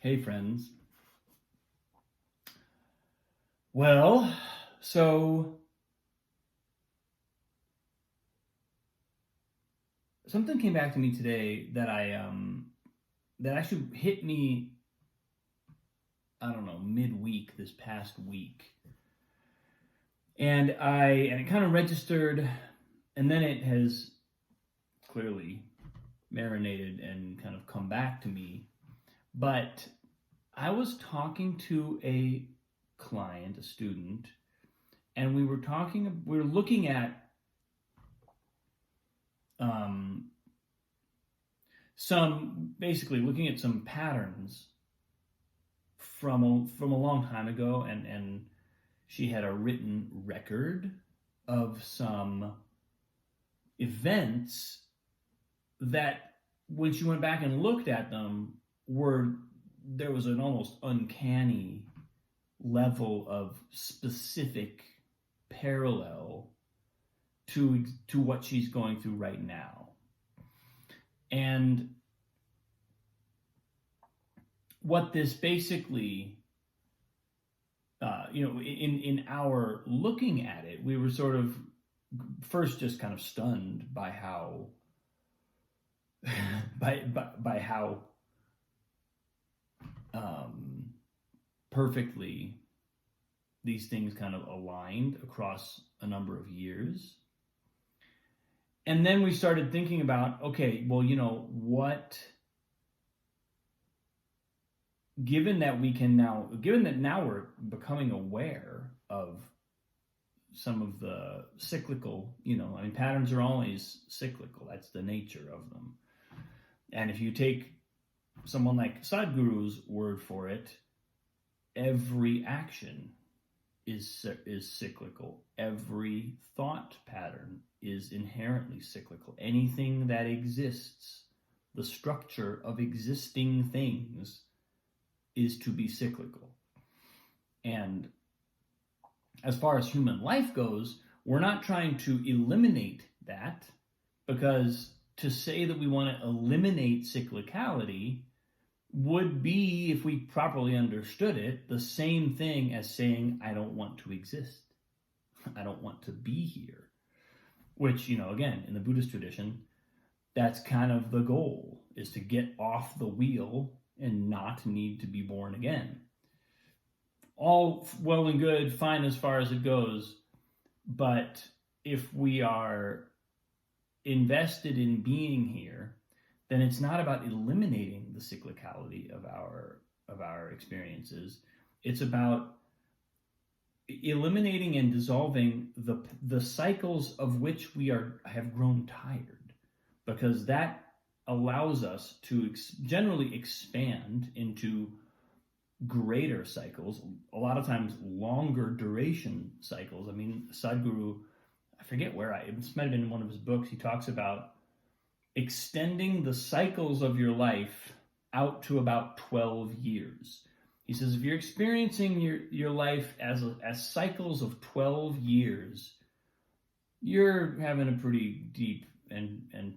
Hey, friends. Well, so something came back to me today that actually hit me, I don't know, midweek this past week. And it kind of registered, and then it has clearly marinated and kind of come back to me. But I was talking to a client, a student, and we were looking at looking at some patterns from a long time ago, and she had a written record of some events that, when she went back and looked at them, there was an almost uncanny level of specific parallel to what she's going through right now. And what this basically, in our looking at it, we were sort of first just kind of stunned by how by how perfectly these things kind of aligned across a number of years. And then we started thinking about, okay, well, given that now we're becoming aware of some of the cyclical, patterns are always cyclical. That's the nature of them. And if you take someone like Sadhguru's word for it, every action is cyclical. Every thought pattern is inherently cyclical. Anything that exists, the structure of existing things, is to be cyclical. And as far as human life goes, we're not trying to eliminate that, because to say that we want to eliminate cyclicality would be, if we properly understood it, the same thing as saying, I don't want to exist. I don't want to be here. Which, again, in the Buddhist tradition, that's kind of the goal, is to get off the wheel and not need to be born again. All well and good, fine as far as it goes, but if we are invested in being here, then it's not about eliminating the cyclicality of our experiences. It's about eliminating and dissolving the cycles of which we have grown tired, because that allows us to generally expand into greater cycles, a lot of times longer duration cycles. I mean, Sadhguru, I forget this might have been in one of his books, he talks about extending the cycles of your life out to about 12 years. He says, if you're experiencing your life as cycles of 12 years, you're having a pretty deep and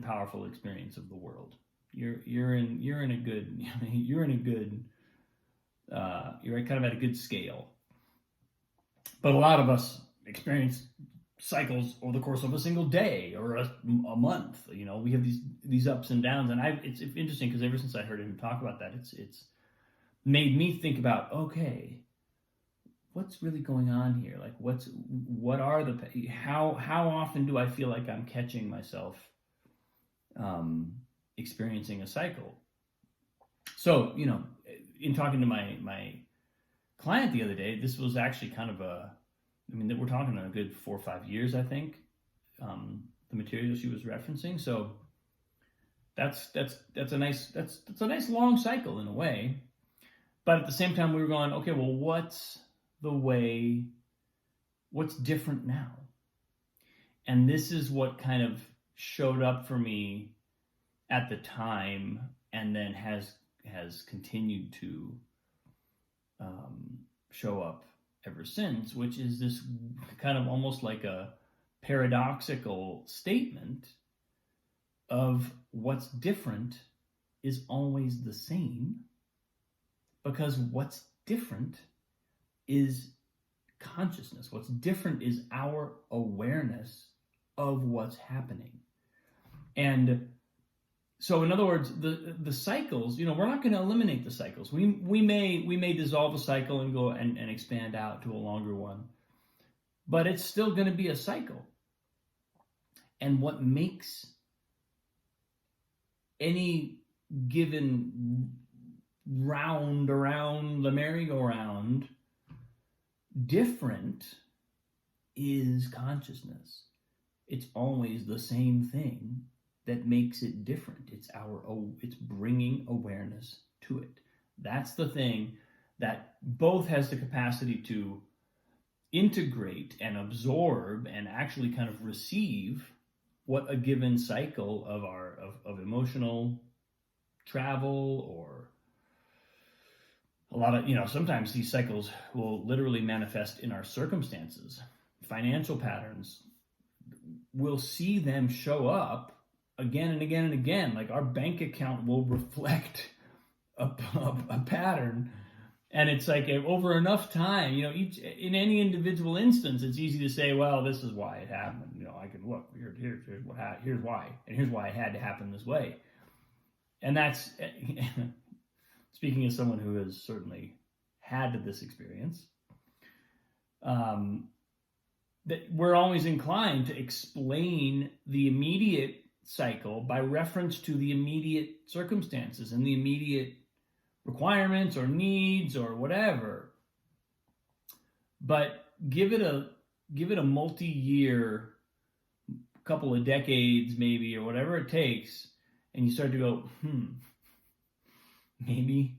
powerful experience of the world. You're kind of at a good scale. But a lot of us experience cycles over the course of a single day or a month. We have these ups and downs, and it's interesting because ever since I heard him talk about that, it's made me think about, okay, what's really going on here? Like, how often do I feel like I'm catching myself experiencing a cycle? So, in talking to my client the other day, this was actually kind of we're talking a good 4 or 5 years, I think, the material she was referencing. So that's a nice long cycle in a way. But at the same time, we were going, okay, well, what's different now? And this is what kind of showed up for me at the time, and then has continued to show up ever since, which is this kind of almost like a paradoxical statement of what's different is always the same, because what's different is consciousness. What's different is our awareness of what's happening. And so, in other words, the cycles, we're not going to eliminate the cycles. We may dissolve a cycle and go and expand out to a longer one, but it's still going to be a cycle. And what makes any given round around the merry-go-round different is consciousness. It's always the same thing that makes it different. It's bringing awareness to it. That's the thing that both has the capacity to integrate and absorb and actually kind of receive what a given cycle of emotional travel, or a lot of, sometimes these cycles will literally manifest in our circumstances. Financial patterns, we'll see them show up again and again and again. Like our bank account will reflect a pattern. And it's like over enough time, in any individual instance, it's easy to say, well, this is why it happened. I can look, here's why, and here's why it had to happen this way. And that's, speaking as someone who has certainly had this experience, that we're always inclined to explain the immediate cycle by reference to the immediate circumstances and the immediate requirements or needs or whatever. But give it a multi-year, couple of decades maybe, or whatever it takes, and you start to go, maybe.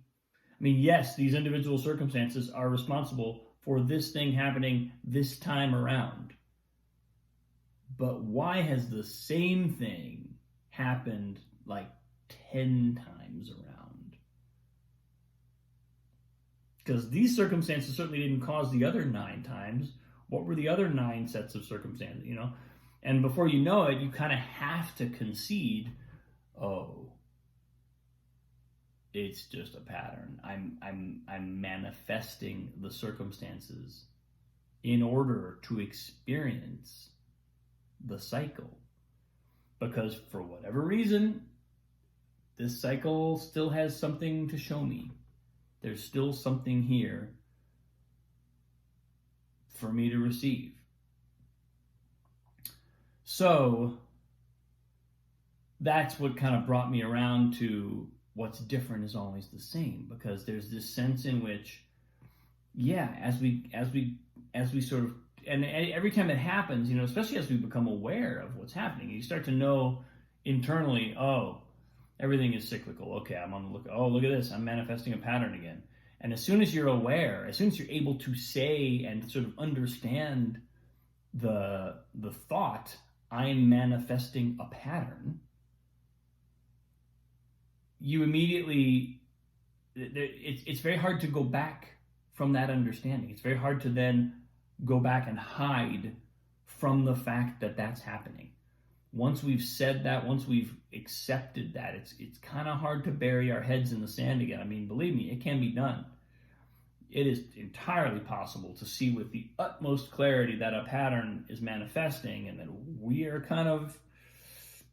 I mean, yes, these individual circumstances are responsible for this thing happening this time around. But why has the same thing happened like 10 times around? Because these circumstances certainly didn't cause the other 9 times. What were the other 9 sets of circumstances, And before you know it, you kind of have to concede, oh, it's just a pattern. I'm manifesting the circumstances in order to experience the cycle. Because for whatever reason, this cycle still has something to show me. There's still something here for me to receive. So that's what kind of brought me around to what's different is always the same, because there's this sense in which, as we sort of, and every time it happens, especially as we become aware of what's happening, you start to know internally, oh, everything is cyclical. Okay, I'm on the look. Oh, look at this. I'm manifesting a pattern again. And as soon as you're aware, as soon as you're able to say and sort of understand the thought, I'm manifesting a pattern, you immediately, it's very hard to go back from that understanding. It's very hard to then go back and hide from the fact that that's happening. Once we've said that, once we've accepted that, it's kind of hard to bury our heads in the sand again. I mean, believe me, it can be done. It is entirely possible to see with the utmost clarity that a pattern is manifesting and that we are kind of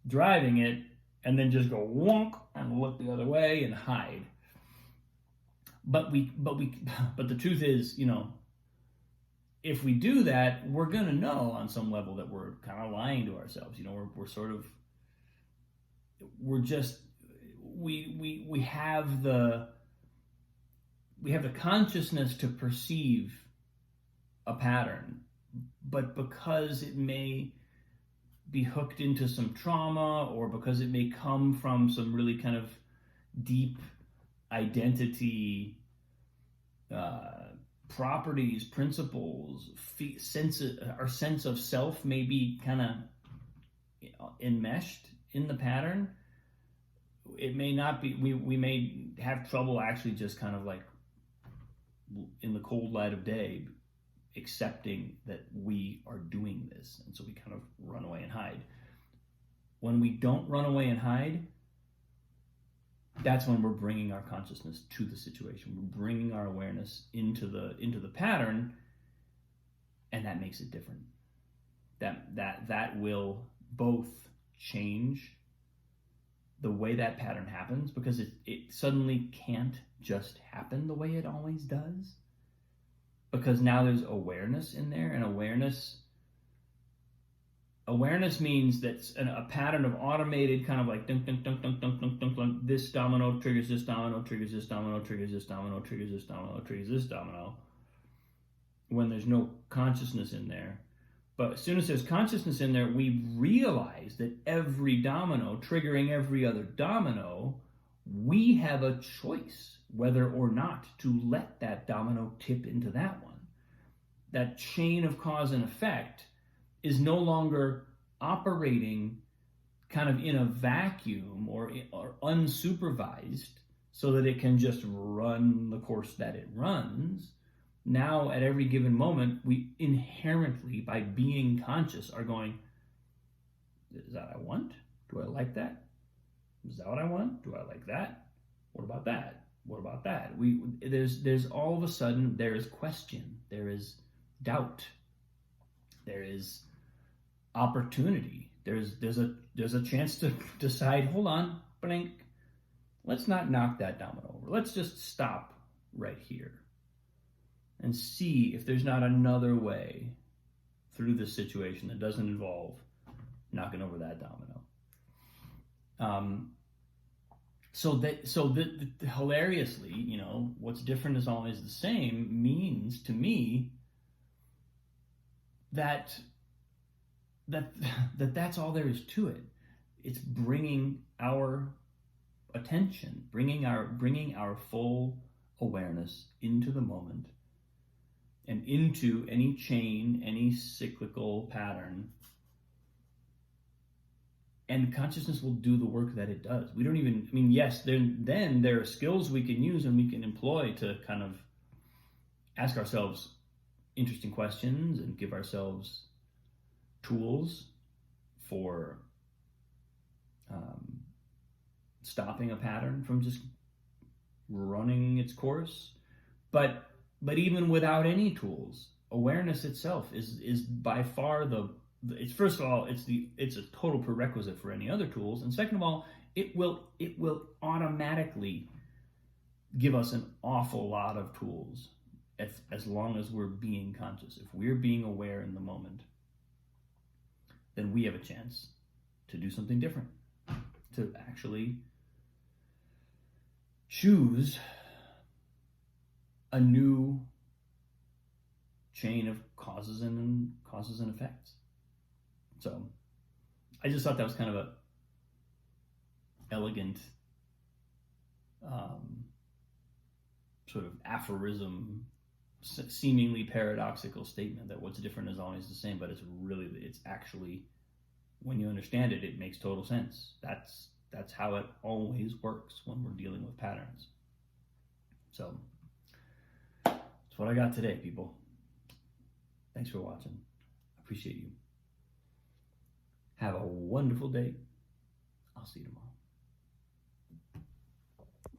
driving it, and then just go wonk and look the other way and hide. But the truth is, if we do that, we're going to know on some level that we're kind of lying to ourselves. We have the consciousness to perceive a pattern, but because it may be hooked into some trauma, or because it may come from some really kind of deep identity properties, principles, our sense of self may be kind of enmeshed in the pattern. It may not be, we may have trouble actually just kind of like in the cold light of day accepting that we are doing this, and so we kind of run away and hide. When we don't run away and hide, that's when we're bringing our consciousness to the situation. We're bringing our awareness into the pattern, and that makes it different. That will both change the way that pattern happens, because it suddenly can't just happen the way it always does, because now there's awareness in there, and awareness means that a pattern of automated kind of like dunk, dunk, dunk, dunk, dunk, dunk, dunk, dunk, this domino triggers this domino, triggers this domino, triggers this domino, triggers this domino, triggers this domino, when there's no consciousness in there. But as soon as there's consciousness in there, we realize that every domino triggering every other domino, we have a choice whether or not to let that domino tip into that one. That chain of cause and effect is no longer operating kind of in a vacuum or unsupervised so that it can just run the course that it runs. Now, at every given moment, we inherently, by being conscious, are going, is that what I want? Do I like that? Is that what I want? Do I like that? What about that? What about that? There's all of a sudden, there is question, there is doubt, there is opportunity, there's a chance to decide, hold on, blink, let's not knock that domino over. Let's just stop right here and see if there's not another way through this situation that doesn't involve knocking over that domino. Hilariously, what's different is always the same means to me that's all there is to it. It's bringing our attention, bringing our full awareness into the moment and into any chain, any cyclical pattern, and consciousness will do the work that it does. We don't even, yes, then there are skills we can use and we can employ to kind of ask ourselves interesting questions and give ourselves tools for stopping a pattern from just running its course. But even without any tools, awareness itself is by far it's, first of all, it's a total prerequisite for any other tools, and second of all, it will automatically give us an awful lot of tools as long as we're being conscious. If we're being aware in the moment, then we have a chance to do something different, to actually choose a new chain of causes and effects. So I just thought that was kind of a elegant sort of aphorism, seemingly paradoxical statement that what's different is always the same, but it's actually, when you understand it, it makes total sense. That's how it always works when we're dealing with patterns. So that's what I got today, people. Thanks for watching. Appreciate you. Have a wonderful day. I'll see you tomorrow.